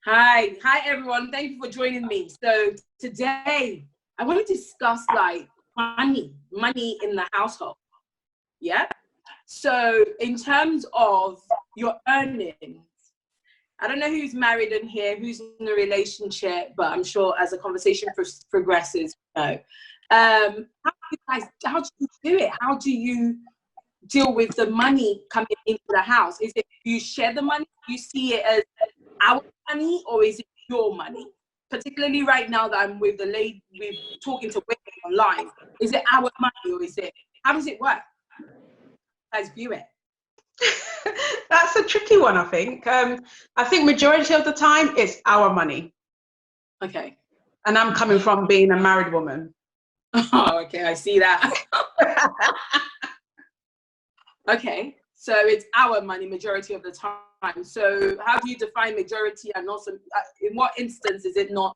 Hi everyone. Thank you for joining me. So today I want to discuss like money in the household. Yeah. So in terms of your earnings, I don't know who's married in here, who's in a relationship, but I'm sure as the conversation progresses, you know. How do you do it? How do you deal with the money coming into the house? Is it you share the money? Do you see it as our money or is it your money? Particularly right now that I'm with the lady, we're talking to women online. Is it our money or is it, how does it work? Guys view it. That's a tricky one, I think. I think majority of the time it's our money. Okay. And I'm coming from being a married woman. Oh, okay, I see that. Okay, so it's our money majority of the time. So how do you define majority, and also in what instance is it not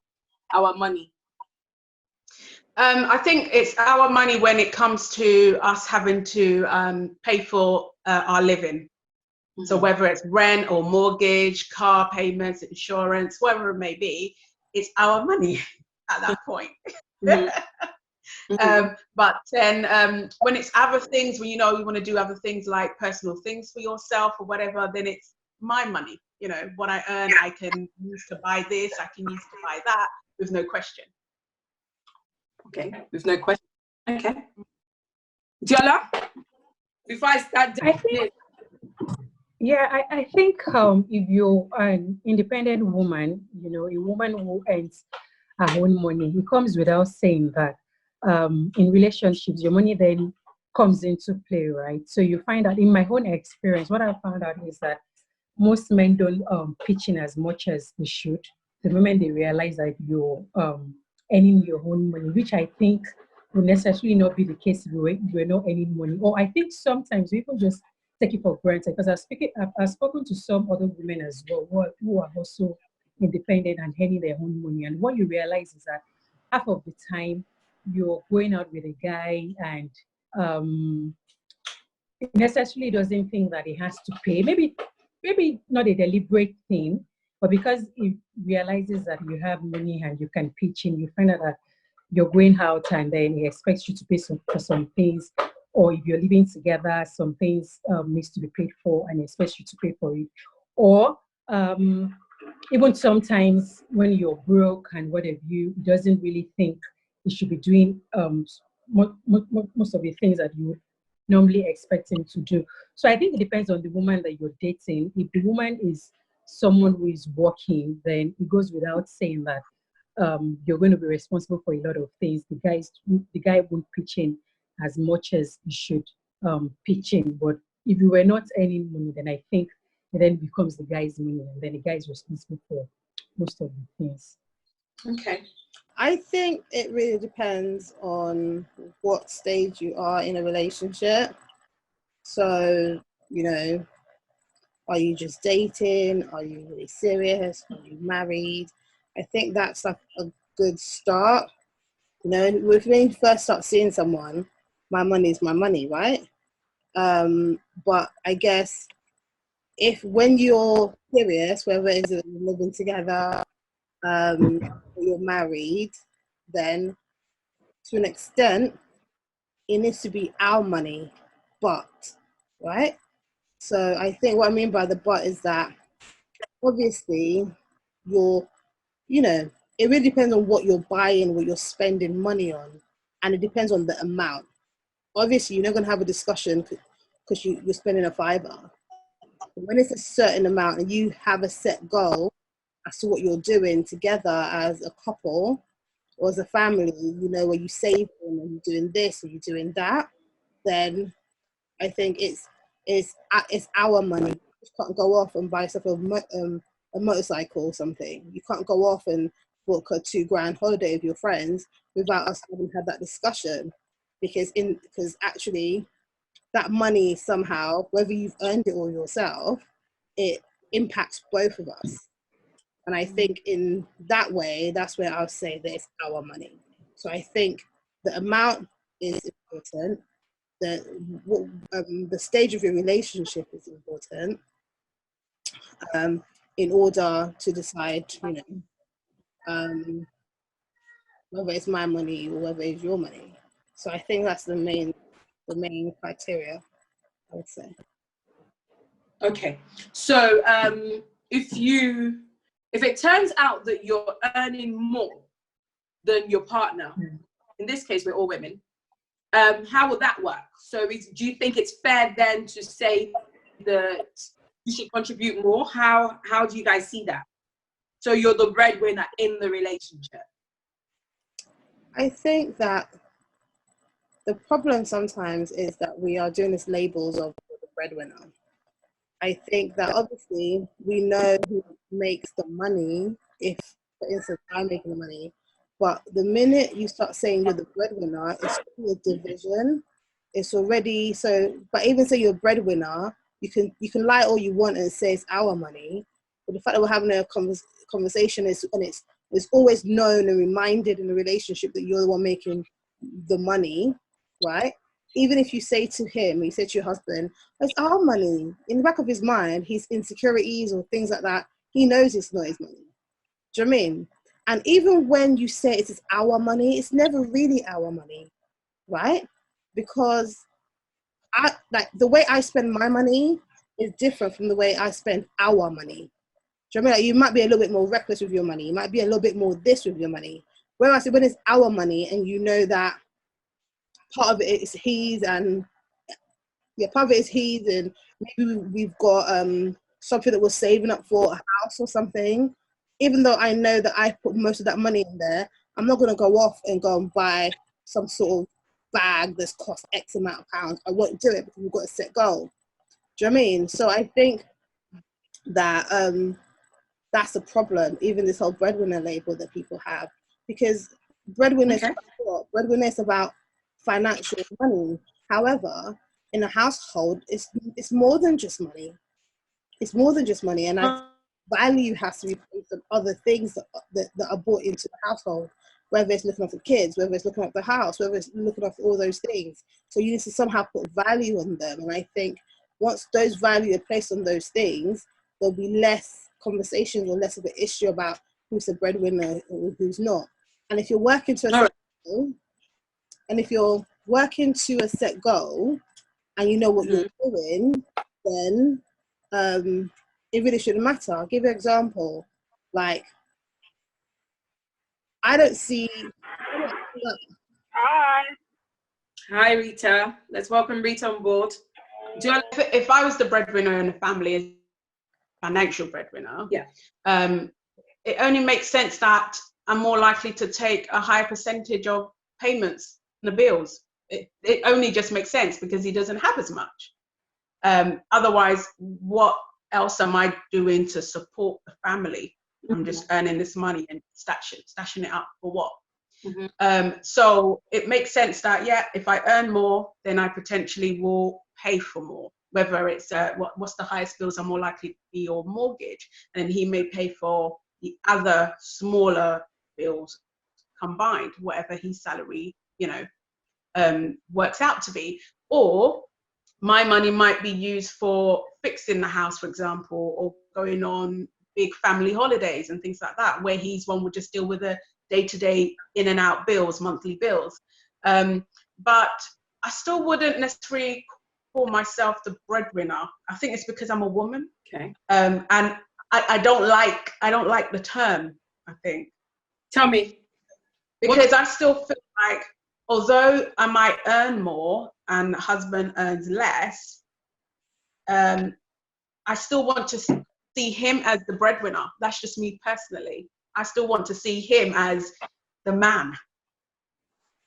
our money? I think it's our money when it comes to us having to pay for our living. Mm-hmm. So whether it's rent or mortgage, car payments, insurance, whatever it may be, it's our money at that point. Mm-hmm. But then when it's other things, when you want to do other things like personal things for yourself or whatever, then it's my money. You know, what I earn, I can use to buy this, I can use to buy that, with no question. Okay, with no question. Okay. Diola, before I start, I think if you're an independent woman, a woman who earns her own money, it comes without saying that in relationships, your money then comes into play, right? So you find that in my own experience, what I found out is that most men don't pitch in as much as they should the moment they realize that you're earning your own money, which I think would necessarily not be the case if you were not earning money. Or I think sometimes people just take it for granted, because I've spoken to some other women as well who are also independent and earning their own money. And what you realize is that half of the time you're going out with a guy and he necessarily doesn't think that he has to pay. Maybe not a deliberate thing, but because he realizes that you have money and you can pitch in, you find out that you're going out and then he expects you to pay for some things, or if you're living together, some things needs to be paid for and expects you to pay for it. Or even sometimes when you're broke and whatever, you doesn't really think you should be doing most of the things that you would normally expect him to do. So I think it depends on the woman that you're dating. If the woman is someone who is working, then it goes without saying that you're going to be responsible for a lot of things. The guy won't pitch in as much as he should pitch in. But if you were not earning money, then I think it then becomes the guy's money, and then the guy is responsible for most of the things. Okay. I think it really depends on what stage you are in a relationship. So, are you just dating? Are you really serious? Are you married? I think that's like a good start. When you first start seeing someone, my money is my money, right? But I guess when you're serious, whether it's you're living together, you're married, then to an extent it needs to be our money, but right. So I think what I mean by the but is that obviously it really depends on what you're buying, what you're spending money on, and it depends on the amount. Obviously you're not going to have a discussion because you're spending a $5. When it's a certain amount and you have a set goal as to what you're doing together as a couple or as a family, where you save and you're doing this or you're doing that, then I think it's our money. You can't go off and buy yourself a motorcycle or something. You can't go off and book a $2,000 holiday with your friends without us having had that discussion, because actually that money somehow, whether you've earned it or yourself, it impacts both of us. And I think in that way, that's where I'll say that it's our money. So I think the amount is important. The stage of your relationship is important. in order to decide, whether it's my money or whether it's your money. So I think that's the main criteria, I would say. Okay, so if it turns out that you're earning more than your partner, in this case we're all women, how will that work? So do you think it's fair then to say that you should contribute more? How do you guys see that? So you're the breadwinner in the relationship. I think that the problem sometimes is that we are doing this labels of the breadwinner. I think that obviously we know who makes the money if, for instance, I'm making the money. But the minute you start saying you're the breadwinner, it's a division. It's already so. But even say you're a breadwinner, you can lie all you want and say it's our money. But the fact that we're having a conversation it's always known and reminded in a relationship that you're the one making the money, right? Even if you say to him, you say to your husband, it's our money. In the back of his mind, his insecurities or things like that, he knows it's not his money. Do you know what I mean? And even when you say it is our money, it's never really our money, right? Because the way I spend my money is different from the way I spend our money. Do you know what I mean? Like, you might be a little bit more reckless with your money. You might be a little bit more this with your money. Whereas when it's our money and you know that part of it is his and maybe we've got something that we're saving up for, a house or something. Even though I know that I put most of that money in there, I'm not going to go off and go and buy some sort of bag that's cost X amount of pounds. I won't do it because we've got a set goal. Do you know what I mean? So I think that that's a problem, even this whole breadwinner label that people have, because breadwinner is about what? Breadwinner is about financial money. However, in a household, it's more than just money. It's more than just money, and value has to be placed on other things that are brought into the household, whether it's looking after kids, whether it's looking after the house, whether it's looking after all those things. So you need to somehow put value on them. And I think once those value are placed on those things, there'll be less conversations or less of an issue about who's the breadwinner or who's not. And if you're working to a set goal, and you know what you're doing, then it really shouldn't matter. I'll give you an example. Like, I don't see. Hi, Rita. Let's welcome Rita on board. If I was the breadwinner in the family, as financial breadwinner, it only makes sense that I'm more likely to take a higher percentage of payments and the bills. It only just makes sense because he doesn't have as much. Otherwise, what else am I doing to support the family? I'm just earning this money and stashing it up for what? So it makes sense that, if I earn more, then I potentially will pay for more. Whether it's what's the highest bills are more likely to be your mortgage, and he may pay for the other smaller bills combined, whatever his salary, works out to be. Or my money might be used for fixing the house, for example, or going on big family holidays and things like that, where he's one would just deal with the day-to-day in and out bills, monthly bills. But I still wouldn't necessarily call myself the breadwinner. I think it's because I'm a woman. Okay. And I don't like the term, I think. Tell me. Because I still feel like, although I might earn more and the husband earns less, I still want to see him as the breadwinner. That's just me personally. I still want to see him as the man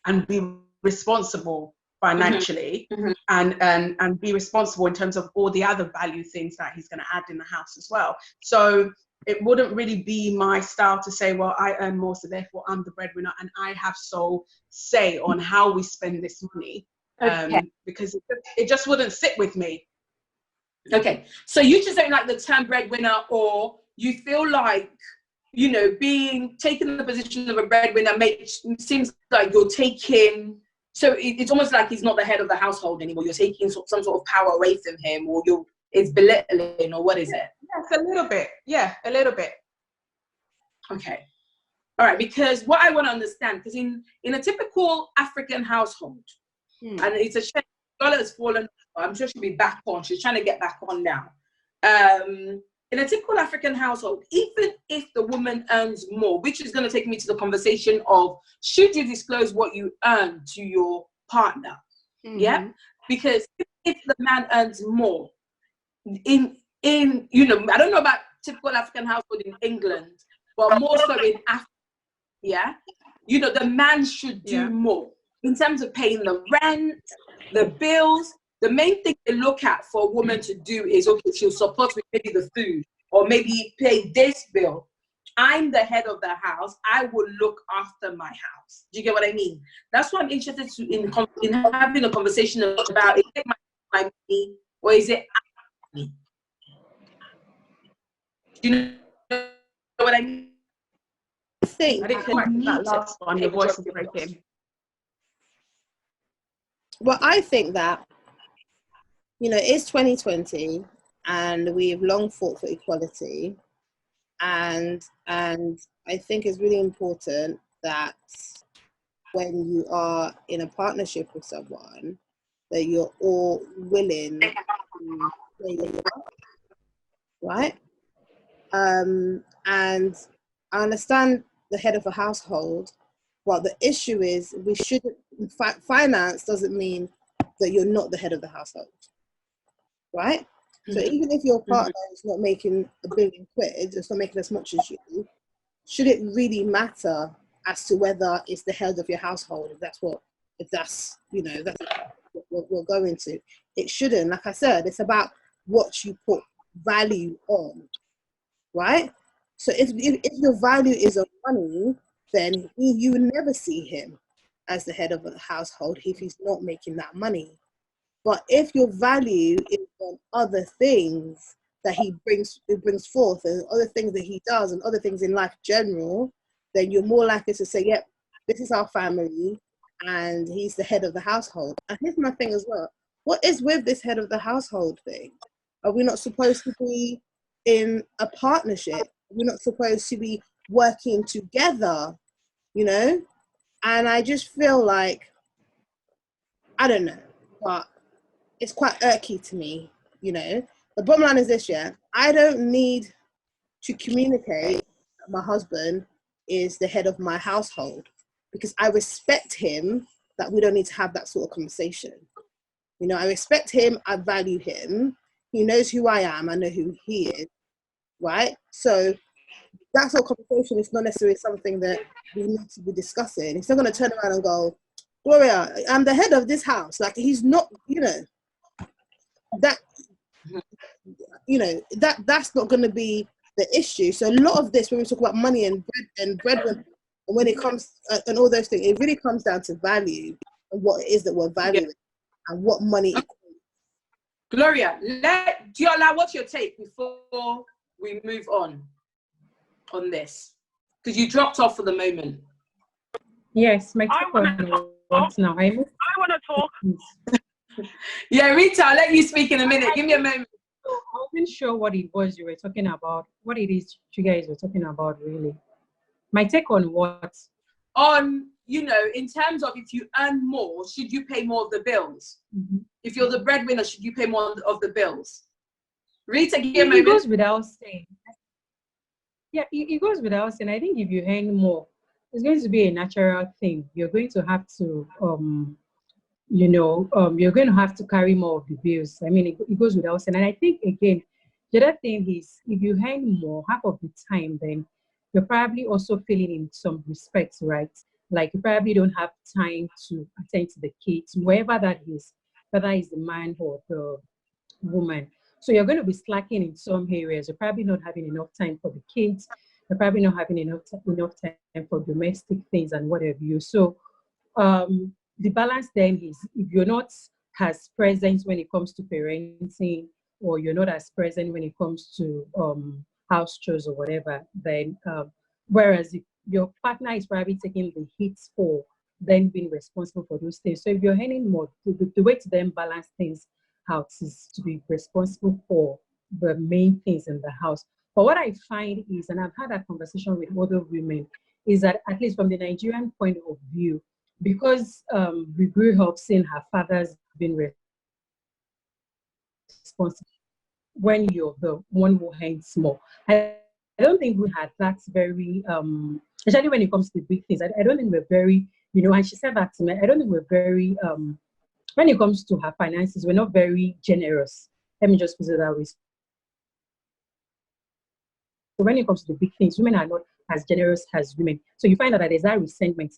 and be responsible financially and be responsible in terms of all the other value things that he's going to add in the house as well. So it wouldn't really be my style to say, well, I earn more, so therefore I'm the breadwinner and I have sole say on how we spend this money, because it just wouldn't sit with me. Okay, so you just don't like the term breadwinner, or you feel like, taking the position of a breadwinner seems like you're taking, so it's almost like he's not the head of the household anymore. You're taking some sort of power away from him, or it's belittling, or what is it? Yes, a little bit. Yeah, a little bit. Okay. All right, because what I want to understand, because in a typical African household, and it's a shame, Lola has fallen, I'm sure she'll be back on, she's trying to get back on now. In a typical African household, even if the woman earns more, which is going to take me to the conversation of, should you disclose what you earn to your partner? Yeah, because if the man earns more, in you know, I don't know about typical African household in England, but more so in Africa, yeah, you know, the man should do more in terms of paying the rent, the bills. The main thing they look at for a woman to do is, okay, she'll support with maybe the food, or maybe pay this bill. I'm the head of the house. I will look after my house. Do you get what I mean? That's why I'm interested in having a conversation about, is it my money, or is it me? Do you know what I mean? I didn't quite get that last one. Your voice is breaking. Well, I think that, you know, it's 2020 and we've long fought for equality, and I think it's really important that when you are in a partnership with someone, that you're all willing to play your part, right? And I understand the head of a household. Well, the issue is we shouldn't, finance doesn't mean that you're not the head of the household, right? So even if your partner is not making £1 billion, it's not making as much as you, should it really matter as to whether it's the head of your household, if that's you know, that's what we're going to? It shouldn't. Like I said, it's about what you put value on, right? So if your value is on money, then you would never see him as the head of a household if he's not making that money. But if your value is on other things that he brings forth, and other things that he does, and other things in life general, then you're more likely to say, yep, this is our family, and he's the head of the household. And here's my thing as well. What is with this head of the household thing? Are we not supposed to be in a partnership? We're not supposed to be working together, you know? And I just feel like, I don't know, but it's quite irky to me, you know? The bottom line is this, yeah? I don't need to communicate that my husband is the head of my household, because I respect him, that we don't need to have that sort of conversation. You know, I respect him, I value him. He knows who I am, I know who he is, right? So that sort of conversation is not necessarily something that we need to be discussing. He's not going to turn around and go, Gloria, I'm the head of this house. Like, he's not, you know, that's not going to be the issue. So a lot of this, when we talk about money and bread, and when it comes and all those things, it really comes down to value and what it is that we're valuing and what money is. Gloria, Diola, what's your take before we move on this? Because you dropped off for the moment. Yes, my take on what now? I want to talk. Yeah, Rita, I'll let you speak in a minute. Give me a moment. I wasn't sure what it was you were talking about, what it is you guys were talking about, really. My take on what? On, you know, in terms of, if you earn more, should you pay more of the bills? If you're the breadwinner, should you pay more of the bills? Rita, give me a moment. It goes without saying. Yeah, it goes without saying. I think if you earn more, it's going to be a natural thing. You're going to have to, you're going to have to carry more of the bills. I mean, it goes without saying. And I think, again, the other thing is, if you earn more, half of the time, then you're probably also feeling in some respects, right? Like, you probably don't have time to attend to the kids, wherever that is, whether it's the man or the woman. So you're going to be slacking in some areas. You're probably not having enough time for the kids. You're probably not having enough time for domestic things and whatever you. So the balance then is, if you're not as present when it comes to parenting, or you're not as present when it comes to house chores or whatever, then whereas if your partner is probably taking the hits for then being responsible for those things. So if you're earning more, the way to then balance things house is to be responsible for the main things in the house. But what I find is, and I've had a conversation with other women, is that at least from the Nigerian point of view, because we grew up seeing her fathers being responsible when you're the one who hands more. I don't think we had that very, especially when it comes to big things. I don't think we're very, and she said that to me, I don't think we're very, when it comes to her finances, we're not very generous. Let me just put it that way. So when it comes to the big things, women are not as generous as women. So you find out that there's that resentment.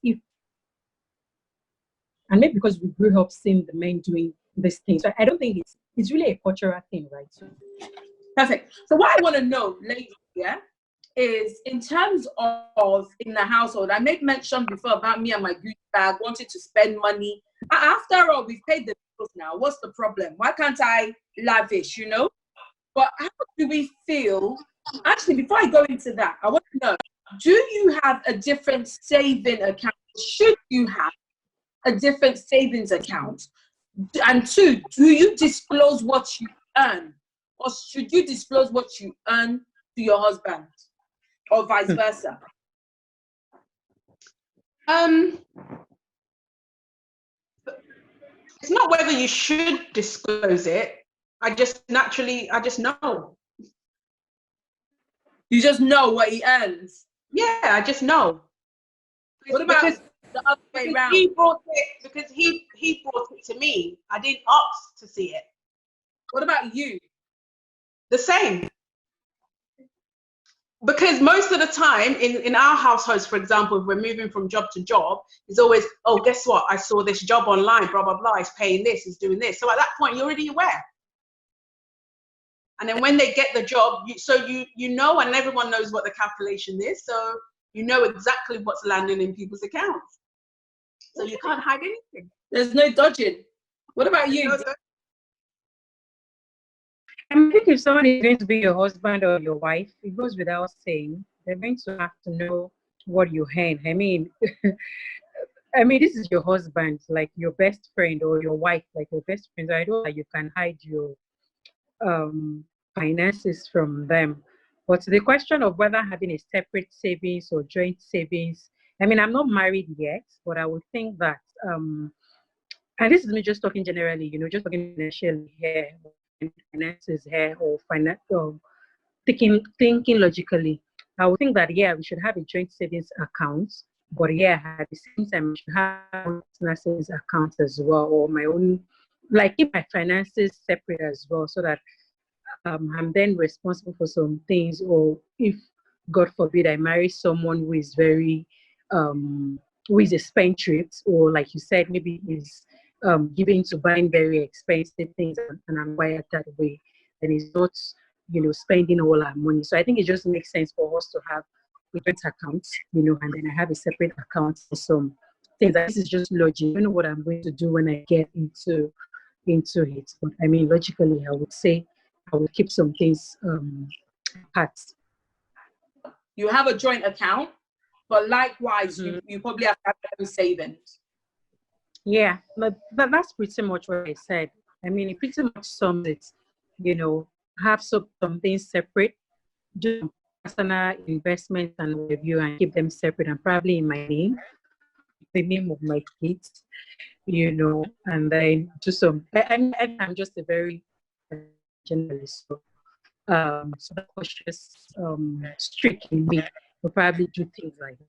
And maybe because we grew up seeing the men doing these things. So I don't think it's really a cultural thing, right? Perfect. So what I want to know, ladies, is in terms of in the household, I made mention before about me and my goodie bag wanting to spend money. After all, we've paid the bills now. What's the problem? Why can't I lavish, But how do we feel? Actually, before I go into that, I want to know, do you have a different saving account? Should you have a different savings account? And two, do you disclose what you earn? Or should you disclose what you earn to your husband? Or vice versa? It's not whether you should disclose it. I just know. You just know what he earns? Yeah, I just know. What about the other way around? He brought it to me. I didn't ask to see it. What about you? The same. Because most of the time in our households, for example, if we're moving from job to job, it's always, oh, guess what? I saw this job online, blah, blah, blah. It's paying this, it's doing this. So at that point, you're already aware. And then when they get the job, you know, and everyone knows what the calculation is. So you know exactly what's landing in people's accounts. So you can't hide anything. There's no dodging. What about you? I think if someone is going to be your husband or your wife, it goes without saying, they're going to have to know what you earn. I mean, this is your husband, like your best friend, or your wife, like your best friend. So I know that you can hide your finances from them. But the question of whether having a separate savings or joint savings, I'm not married yet, but I would think that, and this is me just talking generally, just talking initially here, finances here, or thinking logically, I would think that, we should have a joint savings account, but at the same time, we should have a personal savings account as well, or my own, like keep my finances separate as well, so that I'm then responsible for some things, or if, God forbid, I marry someone who is very, who is a spendthrift, or like you said, maybe is giving to buying very expensive things, and I'm wired that way, and it's not, spending all our money. So I think it just makes sense for us to have a joint account, and then I have a separate account for some things. This is just logic. I don't know what I'm going to do when I get into it, but logically, I would say I will keep some things apart. You have a joint account, but likewise, you probably have to have savings. Yeah, but that's pretty much what I said. It pretty much sums it, have some things separate, do personal investments and review, and keep them separate, and probably in my name, the name of my kids, and then do some. I'm just a very generalist, so that cautious streak in me will probably do things like that.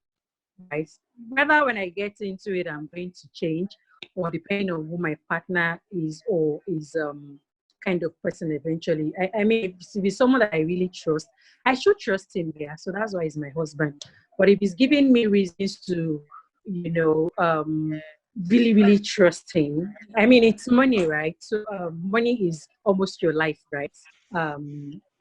Right? Whether when I get into it, I'm going to change, or depending on who my partner is, or is kind of person eventually. If it's someone that I really trust, I should trust him. Yeah, so that's why he's my husband. But if he's giving me reasons to, really, really trust him, it's money, right? So money is almost your life, right?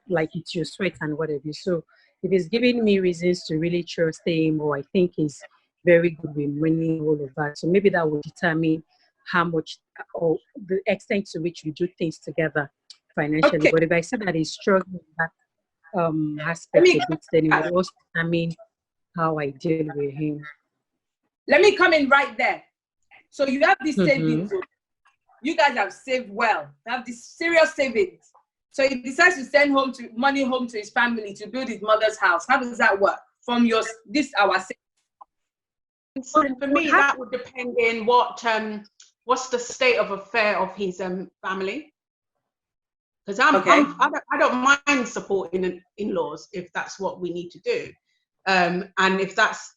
Like it's your sweat and whatever. So if he's giving me reasons to really trust him, or I think he's very good with money, all of that, so maybe that will determine how much, or the extent to which we do things together financially. Okay. But if I see that he's struggling with that aspect of it, then it will also determine how I deal with him. Let me come in right there. So you have this savings. You guys have saved well. You have this serious savings. So he decides to send money home to his family to build his mother's house. How does that work? From our savings. So for me, that would depend in what's the state of affair of his family. Because I don't mind supporting in-laws if that's what we need to do. And if that's,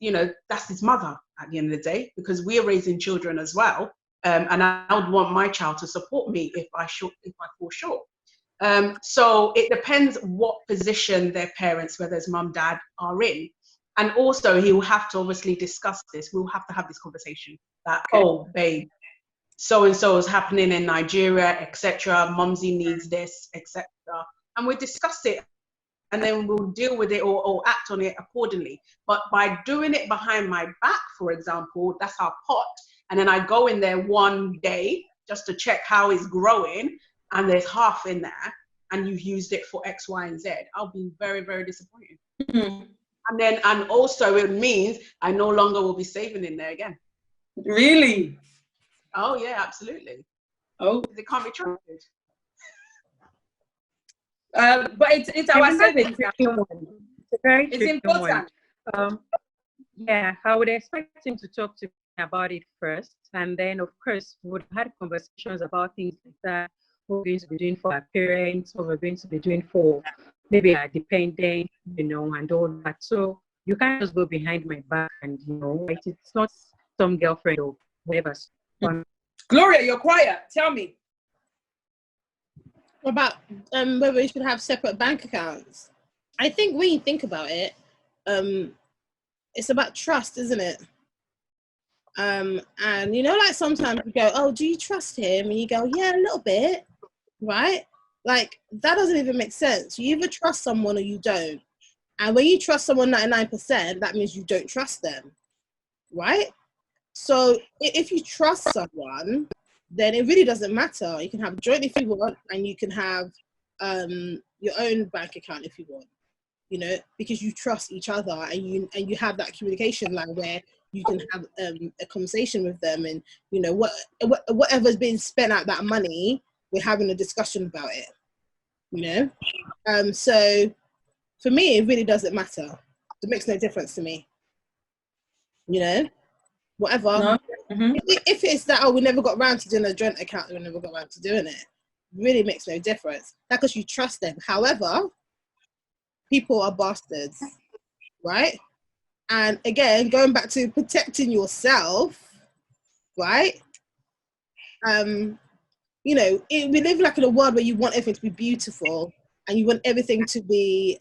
that's his mother at the end of the day, because we are raising children as well. And I would want my child to support me if I fall short. So it depends what position their parents, whether it's mum, dad, are in. And also he will have to obviously discuss this. We'll have to have this conversation that, oh, babe, so-and-so is happening in Nigeria, etc. Mumsy needs this, etc. And we discuss it, and then we'll deal with it or act on it accordingly. But by doing it behind my back, for example, that's our pot. And then I go in there one day just to check how it's growing, and there's half in there, and you've used it for X, Y, and Z. I'll be very, very disappointed. Mm-hmm. And also it means I no longer will be saving in there again. Really? Oh yeah, absolutely. Oh, it can't be trusted. But it's our savings. It's very important. Yeah, I would expect him to talk to me about it first, and then of course we would have had conversations about things like that. What we're going to be doing for our parents, what we're going to be doing for maybe our dependents, and all that. So you can't just go behind my back and it's not some girlfriend or whatever. Gloria, you're quiet. Tell me. What about whether we should have separate bank accounts? I think when you think about it, it's about trust, isn't it? And like sometimes you go, oh, do you trust him? And you go, yeah, a little bit, right? Like that doesn't even make sense. You either trust someone or you don't. And when you trust someone 99%, that means you don't trust them, right? So if you trust someone, then it really doesn't matter. You can have joint if you want, and you can have your own bank account if you want, because you trust each other, and you have that communication line where you can have a conversation with them, and whatever's being spent out that money, we're having a discussion about it. So for me, it really doesn't matter. It makes no difference to me. Whatever. No. Mm-hmm. If it's that, we never got around to doing a joint account, we never got around to doing it, really makes no difference. That's because you trust them. However, people are bastards, right? And again, going back to protecting yourself, right? We live like in a world where you want everything to be beautiful and you want everything to be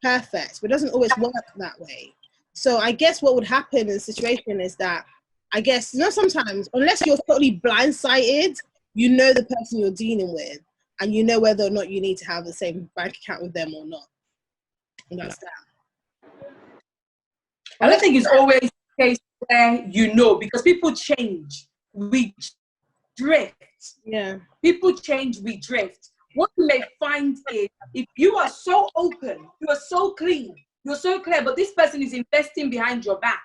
perfect, but it doesn't always work that way. So I guess what would happen in the situation is that, I guess, sometimes, unless you're totally blindsided, the person you're dealing with, and whether or not you need to have the same bank account with them or not. And that's that. I don't think it's always the case where because people change. We drift. Yeah. People change, we drift. What you may find is, if you are so open, you are so clean, you're so clear, but this person is investing behind your back.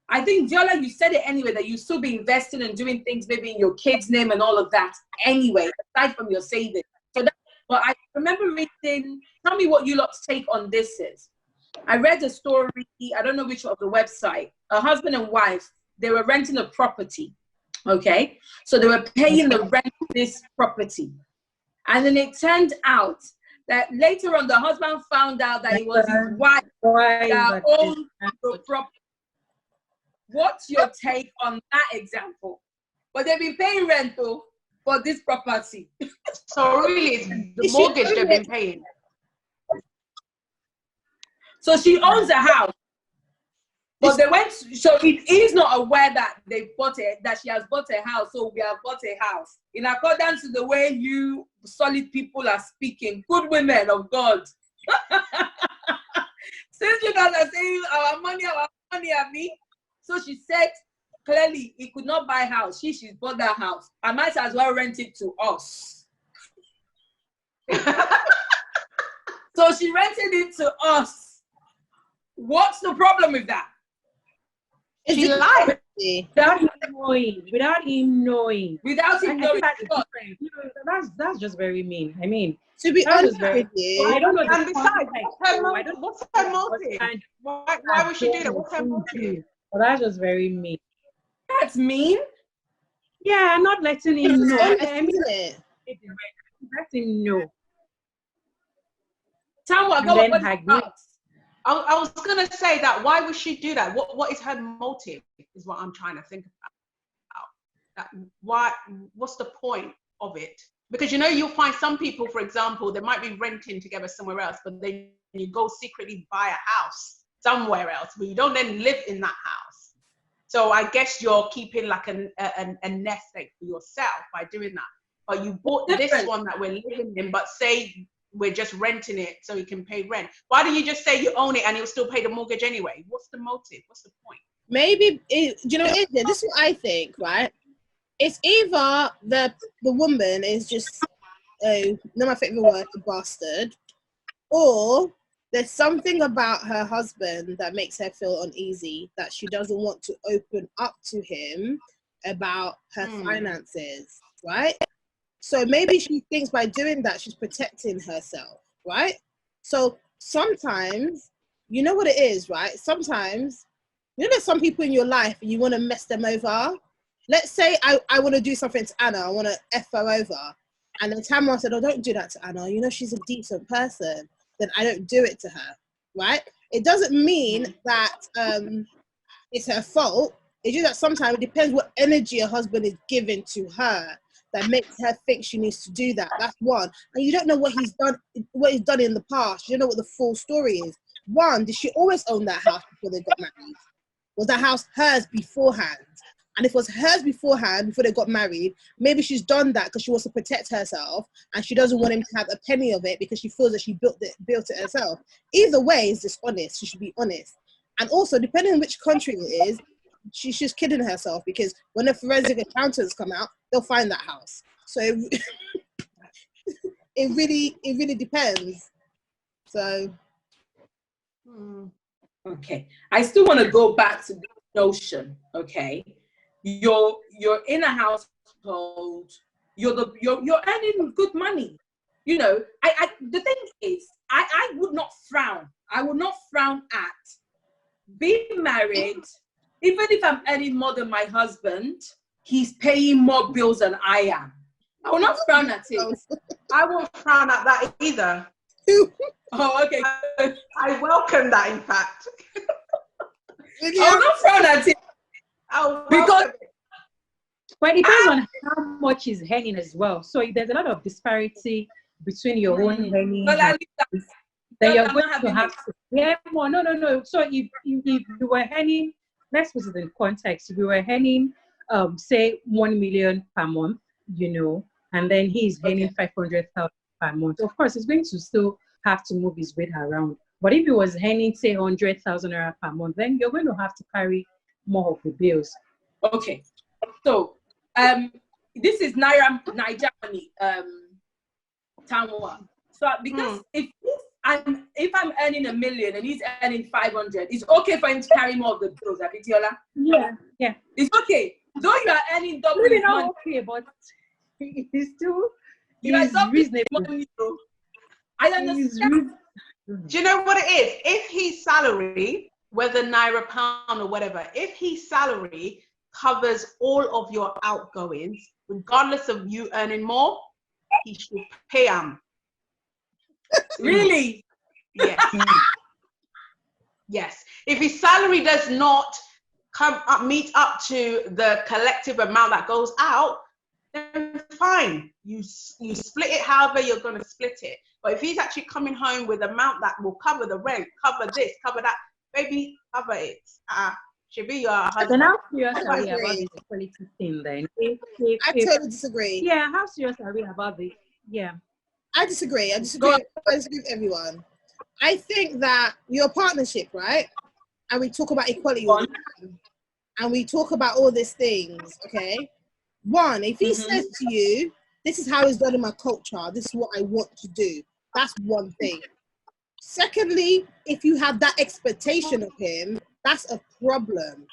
I think, Viola, you said it anyway, that you still be investing and doing things maybe in your kid's name and all of that anyway, aside from your savings. But I remember reading, tell me what you lot's take on this is. I read a story, I don't know which of the website, a husband and wife, they were renting a property, okay? So they were paying the rent of this property. And then it turned out that later on, the husband found out that it was his wife that owned the property. What's your take on that example? But they've been paying rental for this property. So really, it's the mortgage they've been paying. So she owns a house. But so he's not aware that that she has bought a house, so we have bought a house. In accordance to the way you solid people are speaking, good women of God. Since you guys are saying our money, me. So she said, clearly, he could not buy a house. She's bought that house. I might as well rent it to us. So she rented it to us. What's the problem with that? She lied. Yeah. Without him knowing. Without him I knowing. think that's different. You know, that's just very mean. I mean, To be that's honest just very. with you, I don't know the And besides, context. what's her So I motive? don't What's her know what motive? kind Why would she do that? What's her of motive? But that's just very mean. That's mean. Yeah, not letting him know. honest, I mean, isn't it? let him know. Tell And me, then what is agree. it? I was gonna say that. Why would she do that? What is her motive? Is what I'm trying to think about. That why? What's the point of it? Because you know, you'll find some people, for example, they might be renting together somewhere else, but then you go secretly buy a house somewhere else, but you don't then live in that house. So I guess you're keeping like a nest egg for yourself by doing that. But you bought this one that we're living in, but say we're just renting it so you can pay rent. Why don't you just say you own it and you'll still pay the mortgage anyway? What's the motive? What's the point? Maybe do you know what it is? This is what I think, right? It's either the woman is just not my favorite word, a bastard, or there's something about her husband that makes her feel uneasy, that she doesn't want to open up to him about her finances, right? So maybe she thinks by doing that she's protecting herself, right? So sometimes, you know what it is, right? Sometimes, you know, there's some people in your life and you want to mess them over. Let's say I want to do something to Anna, I want to F her over. And then Tamara said, oh, don't do that to Anna. You know, she's a decent person. Then I don't do it to her, right? It doesn't mean that it's her fault. It's just that sometimes it depends what energy her husband is giving to her that makes her think she needs to do that. That's one. And you don't know what he's done in the past. You don't know what the full story is. One, did she always own that house before they got married? Was that house hers beforehand? And if it was hers beforehand, before they got married, maybe she's done that because she wants to protect herself and she doesn't want him to have a penny of it because she feels that she built it herself. Either way is dishonest. She should be honest. And also, depending on which country it is, she's just kidding herself, because when the forensic accountants come out, they'll find that house. So it really depends. So Okay, I still want to go back to the notion. Okay, you're in a household. You're earning good money. You know, I the thing is, I would not frown. I would not frown at being married, even if I'm earning more than my husband. He's paying more bills than I am. I will not frown at it. I won't frown at that either. Oh, okay. I welcome that, in fact. I will not frown at it. Because well, it depends on how much he's earning as well. So if there's a lot of disparity between your own earning, then you're going to have to. Yeah, well, no. So if you were earning, let's put it in context. If you were earning, say 1 million per month, you know, and then he's earning 500,000 per month. Of course, he's going to still have to move his weight around. But if he was earning, say, 100,000 naira per month, then you're going to have to carry more of the bills. Okay. So, this is Naira money, Tanwa. So, because if I'm earning 1 million and he's earning 500, it's okay for him to carry more of the bills, Abitiola? Yeah. It's okay. Though you are earning double Maybe his not money. okay, but it's still reasonable. reasonable. I understand. Do you know what it is? If his salary, whether Naira, pound or whatever, if his salary covers all of your outgoings, regardless of you earning more, he should pay him. Really? Yes. Yes. If his salary does not meet up to the collective amount that goes out, then fine. You split it however you're going to split it. But if he's actually coming home with an amount that will cover the rent, cover this, cover that, baby, cover it. Should be your husband. Then how serious are we about this equality thing then? I totally disagree. Yeah, how serious are we about this? Yeah. I disagree. I disagree with everyone. I think that your partnership, right? And we talk about equality all the time, and we talk about all these things, okay? One, if he says to you, this is how it's done in my culture, this is what I want to do, that's one thing. Secondly, if you have that expectation of him, that's a problem.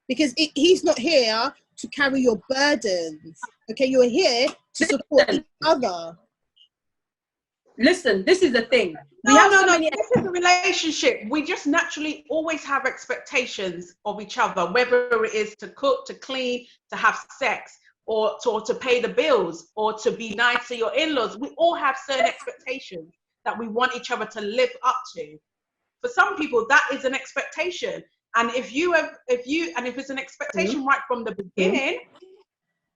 because he's not here to carry your burdens. Okay, you're here to support each other. Listen, this is the thing. No. This is a relationship. We just naturally always have expectations of each other, whether it is to cook, to clean, to have sex, or to pay the bills, or to be nice to your in-laws. We all have certain expectations that we want each other to live up to. For some people, that is an expectation. And if it's an expectation right from the beginning,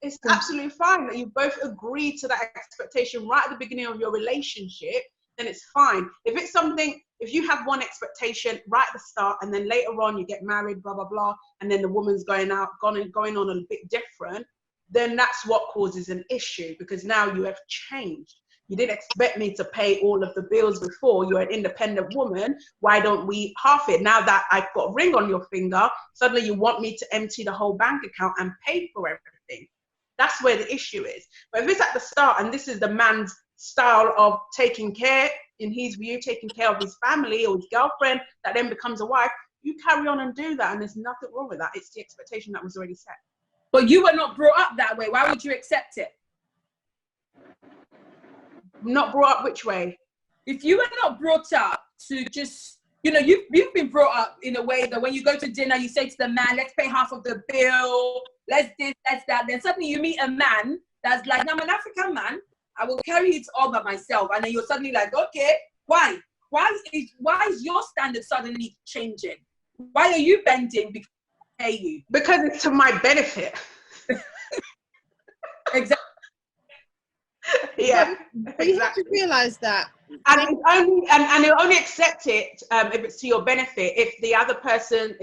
it's absolutely fine that you both agree to that expectation right at the beginning of your relationship, then it's fine. If you have one expectation right at the start and then later on you get married, blah, blah, blah, and then the woman's going on a bit different, then that's what causes an issue, because now you have changed. You didn't expect me to pay all of the bills before. You're an independent woman. Why don't we half it? Now that I've got a ring on your finger, suddenly you want me to empty the whole bank account and pay for everything. That's where the issue is. But if it's at the start and this is the man's style of taking care, in his view, taking care of his family or his girlfriend that then becomes a wife, you carry on and do that, and there's nothing wrong with that. It's the expectation that was already set. But you were not brought up that way. Why would you accept it? Not brought up which way? If you were not brought up to just, you've been brought up in a way that when you go to dinner, you say to the man, let's pay half of the bill, let's this, let's that. Then suddenly you meet a man that's like, no, I'm an African man, I will carry it all by myself. And then you're suddenly like, okay, why? Why is your standard suddenly changing? Why are you bending because I pay you? Because it's to my benefit. Exactly. Yeah, but you have to realize that, and you only accept it if it's to your benefit. If the other person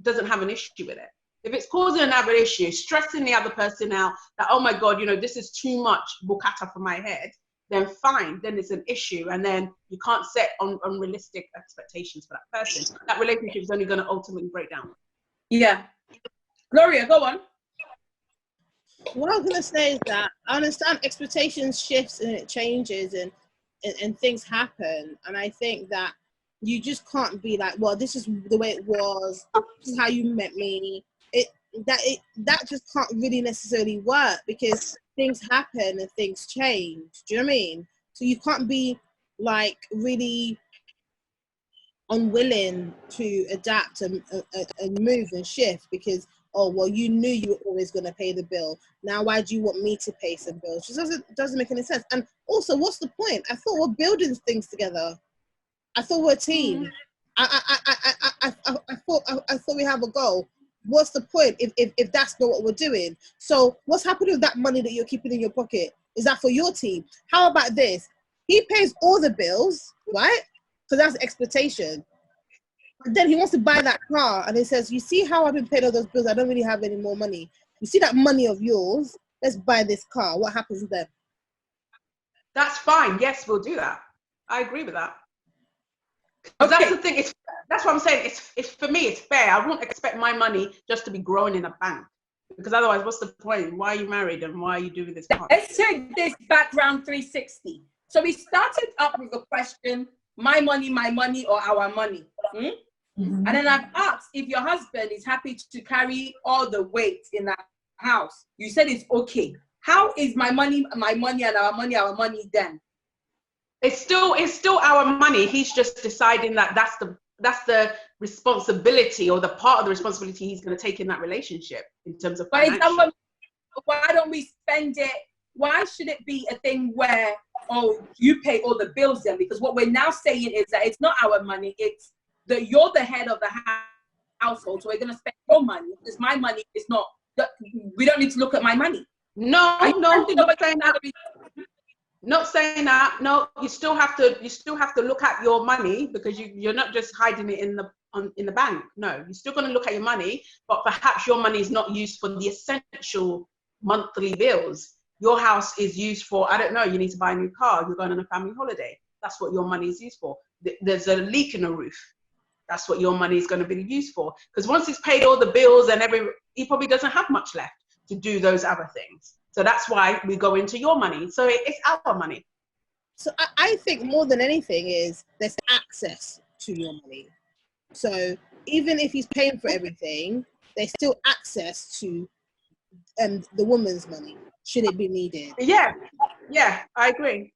doesn't have an issue with it, if it's causing another issue, stressing the other person out, that oh my God, this is too much bukata for my head, then fine, then it's an issue, and then you can't set unrealistic expectations for that person. That relationship is only going to ultimately break down. Yeah, Gloria, go on. What I was going to say is that I understand expectations shifts and it changes and things happen. And I think that you just can't be like, well, this is the way it was. This is how you met me. That just can't really necessarily work, because things happen and things change. Do you know what I mean? So you can't be like really unwilling to adapt and move and shift because, oh, well, you knew you were always going to pay the bill. Now, why do you want me to pay some bills? It just doesn't make any sense. And also, what's the point? I thought we're building things together. I thought we're a team. I thought we have a goal. What's the point if that's not what we're doing? So what's happening with that money that you're keeping in your pocket? Is that for your team? How about this? He pays all the bills, right? Because that's the expectation. But then he wants to buy that car and he says, you see how I've been paying all those bills? I don't really have any more money. You see that money of yours? Let's buy this car. What happens then? That's fine. Yes, we'll do that. I agree with that. Okay. That's the thing. That's what I'm saying. It's for me, it's fair. I won't expect my money just to be growing in a bank, because otherwise, what's the point? Why are you married and why are you doing this part? Let's take this background 360. So we started up with the question, my money, or our money. And then I've asked if your husband is happy to carry all the weight in the house. You said it's okay. How is my money, and our money then? It's still our money. He's just deciding that that's the responsibility, or the part of the responsibility he's going to take in that relationship in terms of financial. But why don't we spend it? Why should it be a thing where, oh, you pay all the bills then? Because what we're now saying is that it's not our money. It's that you're the head of the household, so we're going to spend your money, because my money is not. We don't need to look at my money. No, not saying that. No, you still have to look at your money, because you're not just hiding it in the bank. No, you're still going to look at your money, but perhaps your money is not used for the essential monthly bills. Your house is used for, I don't know, you need to buy a new car, you're going on a family holiday. That's what your money is used for. There's a leak in the roof. That's what your money is going to be used for. Because once he's paid all the bills and he probably doesn't have much left to do those other things. So that's why we go into your money. So it's our money. So I think more than anything is there's access to your money. So even if he's paying for everything, there's still access to the woman's money, should it be needed. Yeah, I agree.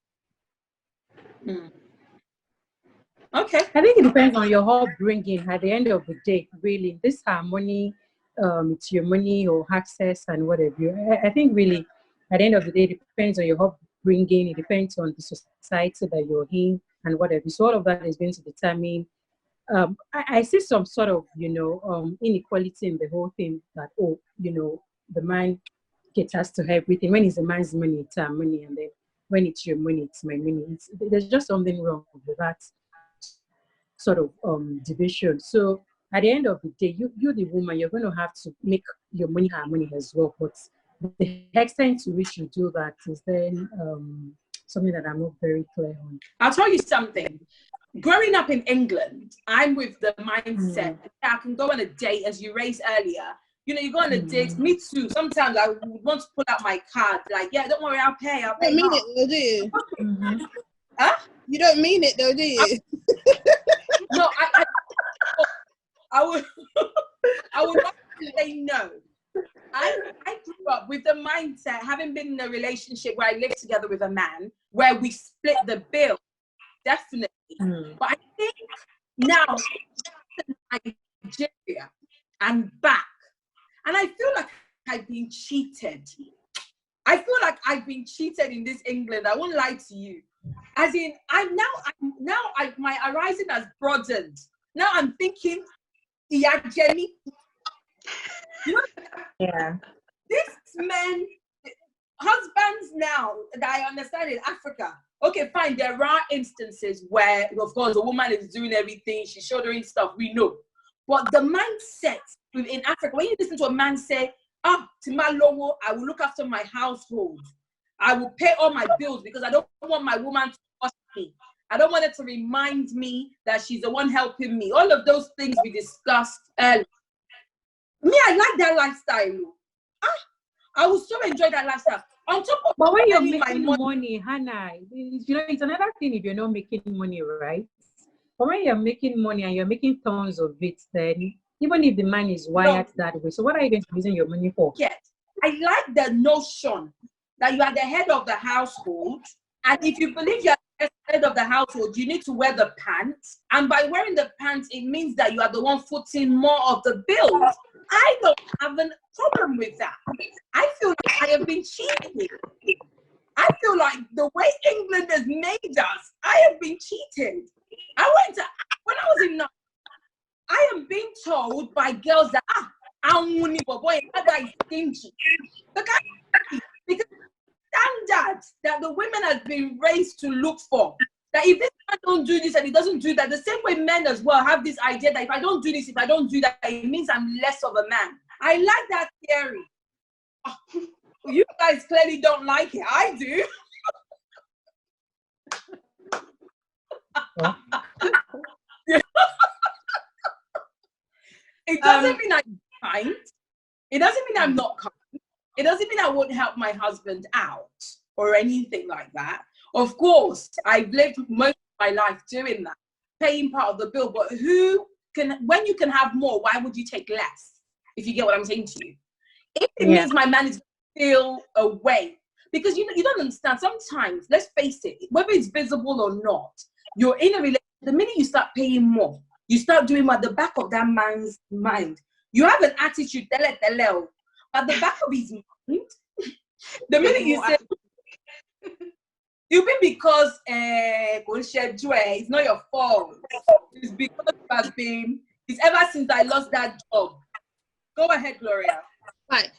Okay. I think it depends on your upbringing at the end of the day, really. This harmony, it's your money or access and whatever. I think really at the end of the day, it depends on your upbringing, it depends on the society that you're in and whatever. So all of that is going to determine. I see some sort of, inequality in the whole thing that, the man caters to everything. When it's a man's money, it's our money. And then when it's your money, it's my money. There's just something wrong with that sort of division. So at the end of the day, you the woman, you're going to have to make your money her money as well. But the extent to which you do that is then something that I'm not very clear on. I'll tell you something. Growing up in England, I'm with the mindset that I can go on a date, as you raised earlier. You go on a date. Me too. Sometimes I would want to pull out my card, like, yeah, don't worry, I'll pay. You don't mean it though, do you? Huh? You don't mean it though, do you? No, I would not say no. I grew up with the mindset, having been in a relationship where I lived together with a man, where we split the bill, definitely. But I think now, Nigeria and back, and I feel like I've been cheated. I feel like I've been cheated in this England. I won't lie to you. As in, my horizon has broadened. Now I'm thinking, yeah, Jenny. Yeah. This men, husbands now that I understand in Africa. Okay, fine. There are instances where, of course, a woman is doing everything. She's shouldering stuff. We know. But the mindset in Africa, when you listen to a man say, Timalowo, I will look after my household. I will pay all my bills because I don't want my woman to cost me. I don't want her to remind me that she's the one helping me. All of those things we discussed earlier. Me, I like that lifestyle. I will so enjoy that lifestyle. On top of, but when you're making money, Hannah, it's another thing if you're not making money, right? But when you're making money and you're making tons of it, then even if the man is wired that way, so what are you going to be using your money for? Yes, I like the notion that you are the head of the household, and if you believe you are the head of the household, you need to wear the pants, and by wearing the pants, it means that you are the one footing more of the bills. I don't have a problem with that. I feel like I have been cheated. I feel like the way England has made us, I have been cheated. When I was in, I am being told by girls that, I'm money, but boy, that is stingy. Because standards that the women have been raised to look for. That if this man don't do this and he doesn't do that, the same way men as well have this idea that if I don't do this, if I don't do that, it means I'm less of a man. I like that theory. You guys clearly don't like it. I do. It doesn't mean I'm kind. It doesn't mean I'm not kind. It doesn't mean I won't help my husband out or anything like that. Of course, I've lived most of my life doing that, paying part of the bill. But when you can have more, why would you take less? If you get what I'm saying to you. If it means my man is still away, because you don't understand. Sometimes, let's face it, whether it's visible or not, you're in a relationship. The minute you start paying more, you start doing what the back of that man's mind. You have an attitude, at the back of his mind. The minute you say, you'll be because it's not your fault. It's because it's ever since I lost that job. Go ahead, Gloria. Right.